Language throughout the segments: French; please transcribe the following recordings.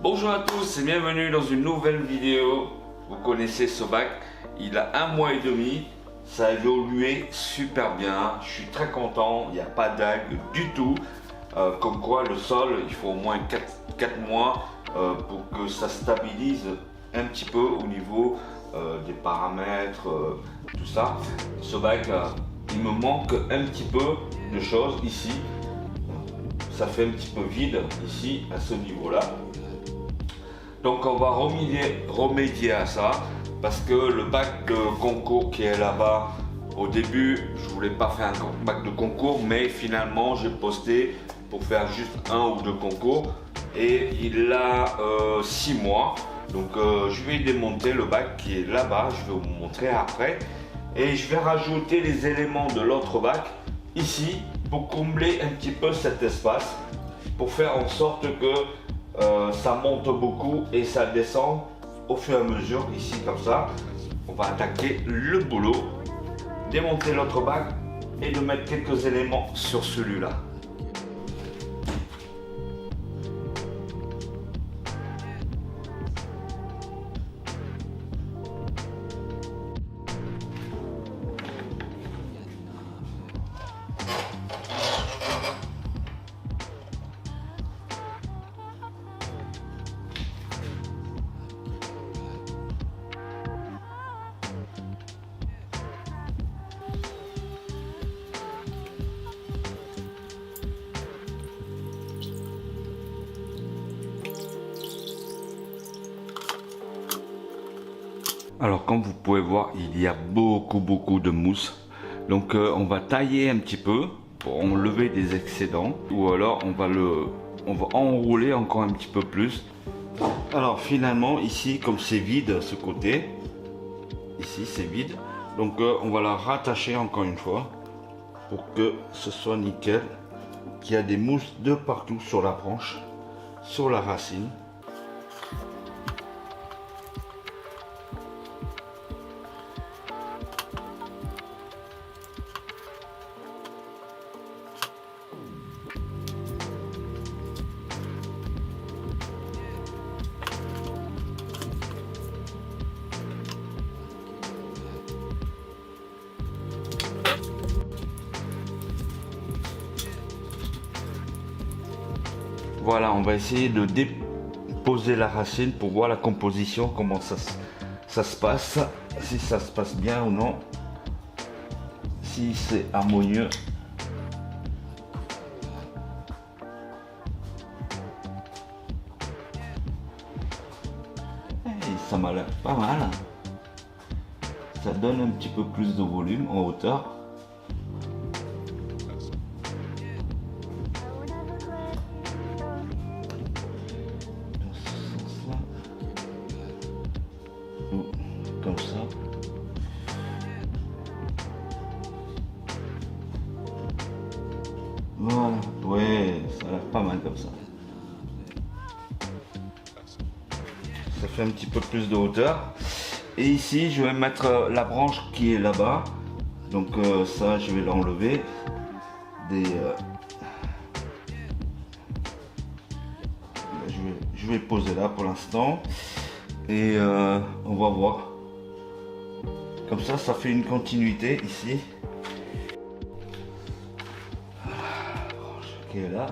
Bonjour à tous et bienvenue dans une nouvelle vidéo. Vous connaissez ce bac, il a 1 mois et demi, ça a évolué super bien, je suis très content, il n'y a pas d'algues du tout. Comme quoi le sol, il faut au moins 4 mois pour que ça stabilise un petit peu au niveau des paramètres, tout ça. Ce bac, il me manque un petit peu de choses ici. Ça fait un petit peu vide ici à ce niveau là, donc on va remédier à ça parce que le bac de concours qui est là-bas, au début je voulais pas faire un bac de concours, mais finalement j'ai posté pour faire juste 1 ou 2 concours et il a 6 mois, donc je vais démonter le bac qui est là-bas, je vais vous montrer après, et je vais rajouter les éléments de l'autre bac ici pour combler un petit peu cet espace, pour faire en sorte que ça monte beaucoup et ça descend au fur et à mesure. Ici comme ça, on va attaquer le boulot, démonter l'autre bac et de mettre quelques éléments sur celui-là. Alors comme vous pouvez voir, il y a beaucoup de mousse, donc on va tailler un petit peu pour enlever des excédents, ou alors on va enrouler encore un petit peu plus. Alors finalement ici, comme c'est vide ce côté, ici c'est vide, donc on va la rattacher encore une fois pour que ce soit nickel, qu'il y a des mousses de partout sur la branche, sur la racine. Voilà, on va essayer de déposer la racine pour voir la composition, comment ça se passe, si ça se passe bien ou non, si c'est harmonieux. Et ça m'a l'air pas mal. Ça donne un petit peu plus de volume en hauteur. Comme ça. Voilà, ouais, ça a l'air pas mal comme ça. Ça fait un petit peu plus de hauteur. Et ici, je vais mettre la branche qui est là-bas. Donc ça, je vais l'enlever. Je vais poser là pour l'instant. Et on va voir. Comme ça fait une continuité ici. La branche qui est là.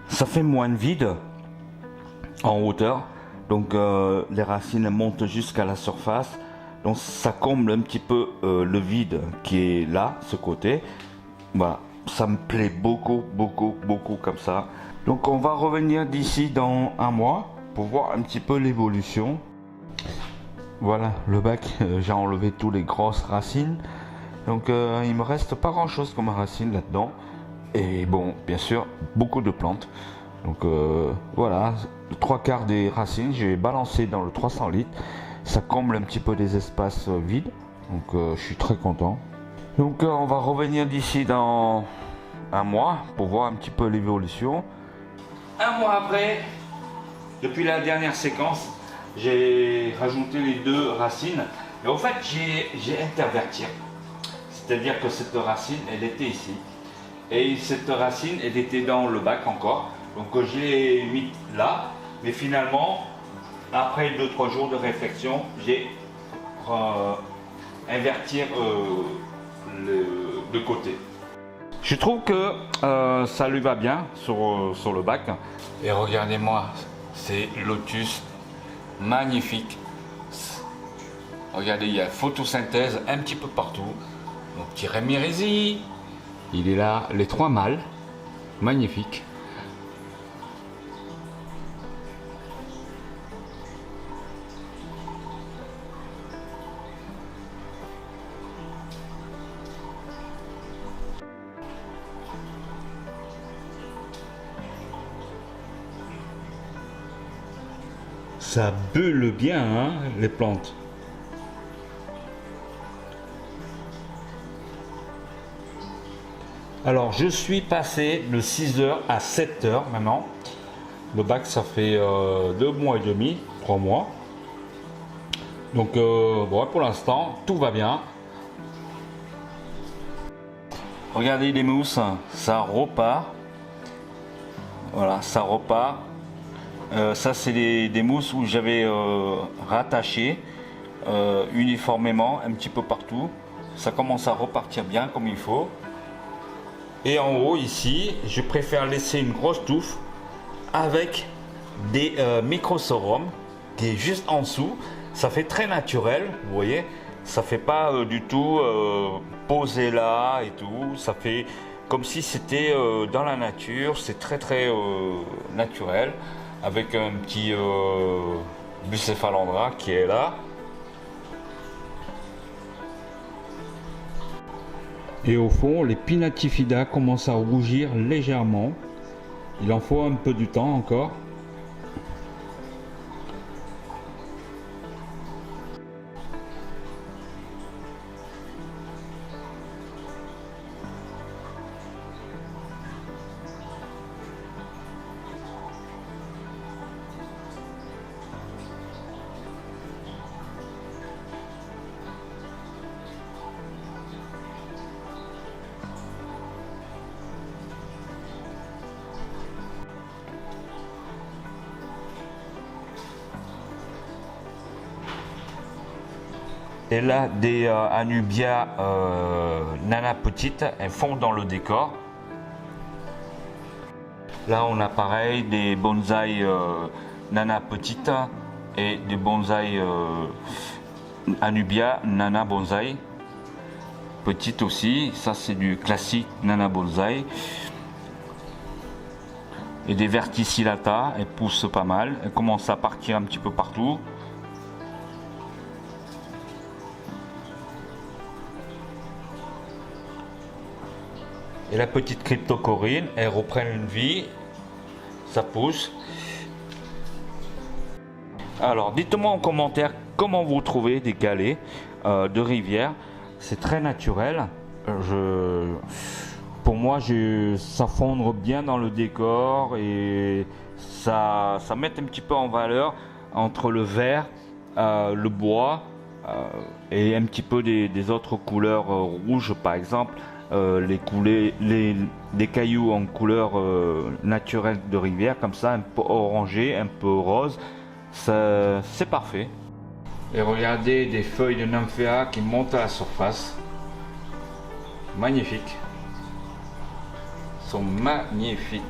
Ça fait moins de vide en hauteur, donc les racines montent jusqu'à la surface, donc ça comble un petit peu le vide qui est là, ce côté. Voilà, ça me plaît beaucoup, beaucoup, beaucoup comme ça. Donc on va revenir d'ici dans un mois pour voir un petit peu l'évolution. Voilà, le bac, j'ai enlevé toutes les grosses racines. Donc il me reste pas grand chose comme racine là-dedans. Et bon, bien sûr, beaucoup de plantes. Donc voilà, le 3/4 des racines, j'ai balancé dans le 300 litres. Ça comble un petit peu des espaces vides. Donc je suis très content. Donc on va revenir d'ici dans un mois pour voir un petit peu l'évolution. Un mois après, depuis la dernière séquence, j'ai rajouté les 2 racines. Mais en fait, j'ai interverti. C'est-à-dire que cette racine, elle était ici. Et cette racine, elle était dans le bac encore. Donc je l'ai mis là. Mais finalement, après 2-3 jours de réflexion, j'ai inverti de côté. Je trouve que ça lui va bien sur le bac. Et regardez-moi, c'est lotus magnifique. Regardez, il y a photosynthèse un petit peu partout. Mon petit Rémi Rézy, il est là, les 3 mâles, magnifique. Ça bulle bien, hein, les plantes. Alors, je suis passé de 6h à 7h maintenant. Le bac, ça fait 2 mois et demi, 3 mois. Donc, bon, pour l'instant, tout va bien. Regardez les mousses, ça repart. Voilà, ça repart. Ça, c'est des mousses où j'avais rattaché uniformément un petit peu partout. Ça commence à repartir bien comme il faut. Et en haut ici, je préfère laisser une grosse touffe avec des microsorums qui est juste en dessous. Ça fait très naturel, vous voyez. Ça fait pas du tout posé là et tout. Ça fait comme si c'était dans la nature. C'est très très naturel. Avec un petit bucéphalandra qui est là. Et au fond, les Pinnatifida commencent à rougir légèrement. Il en faut un peu du temps encore. Et là, des Anubia nana petites, elles font dans le décor. Là, on a pareil des bonsaïs nana petites et des bonsaïs Anubia nana bonsaï petite aussi. Ça, c'est du classique nana bonsaï. Et des verticillata, elles poussent pas mal. Elles commencent à partir un petit peu partout. Et la petite cryptocorine, elle reprend une vie, ça pousse. Alors, dites-moi en commentaire comment vous trouvez des galets de rivière. C'est très naturel. Pour moi, ça fondre bien dans le décor et ça met un petit peu en valeur entre le vert, le bois et un petit peu des autres couleurs rouges, par exemple. Des cailloux en couleur naturelle de rivière, comme ça, un peu orangé, un peu rose, c'est parfait. Et regardez des feuilles de nymphéa qui montent à la surface. Magnifique. Ils sont magnifiques.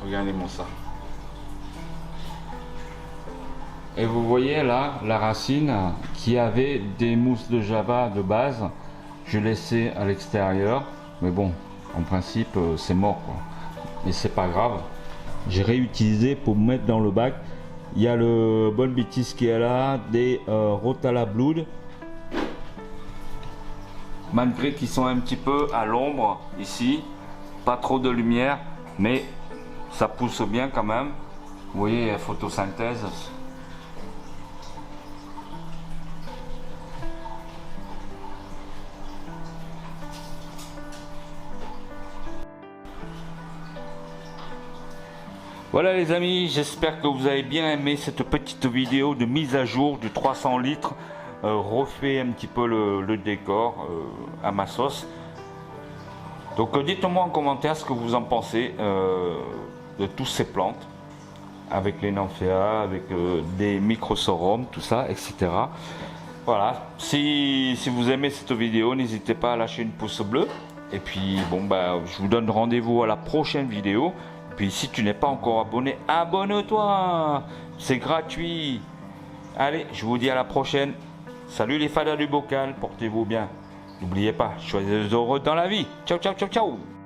Regardez-moi ça. Et vous voyez là la racine qui avait des mousses de java de base. Je laissais à l'extérieur. Mais bon, en principe c'est mort quoi. Mais c'est pas grave. J'ai réutilisé pour mettre dans le bac. Il y a le Bonne Bêtise qui est là, des Rotala Blood. Malgré qu'ils sont un petit peu à l'ombre ici, pas trop de lumière, mais ça pousse bien quand même. Vous voyez, photosynthèse. Voilà les amis, j'espère que vous avez bien aimé cette petite vidéo de mise à jour du 300 litres. Refait un petit peu le décor à ma sauce. Donc dites-moi en commentaire ce que vous en pensez de toutes ces plantes. Avec les nymphéas, avec des microsorums, tout ça, etc. Voilà, si vous aimez cette vidéo, n'hésitez pas à lâcher une pouce bleu. Et puis bon bah je vous donne rendez-vous à la prochaine vidéo. Puis si tu n'es pas encore abonné, abonne-toi, c'est gratuit. Allez, je vous dis à la prochaine. Salut les fadas du bocal, portez-vous bien. N'oubliez pas, soyez heureux dans la vie. Ciao, ciao, ciao, ciao.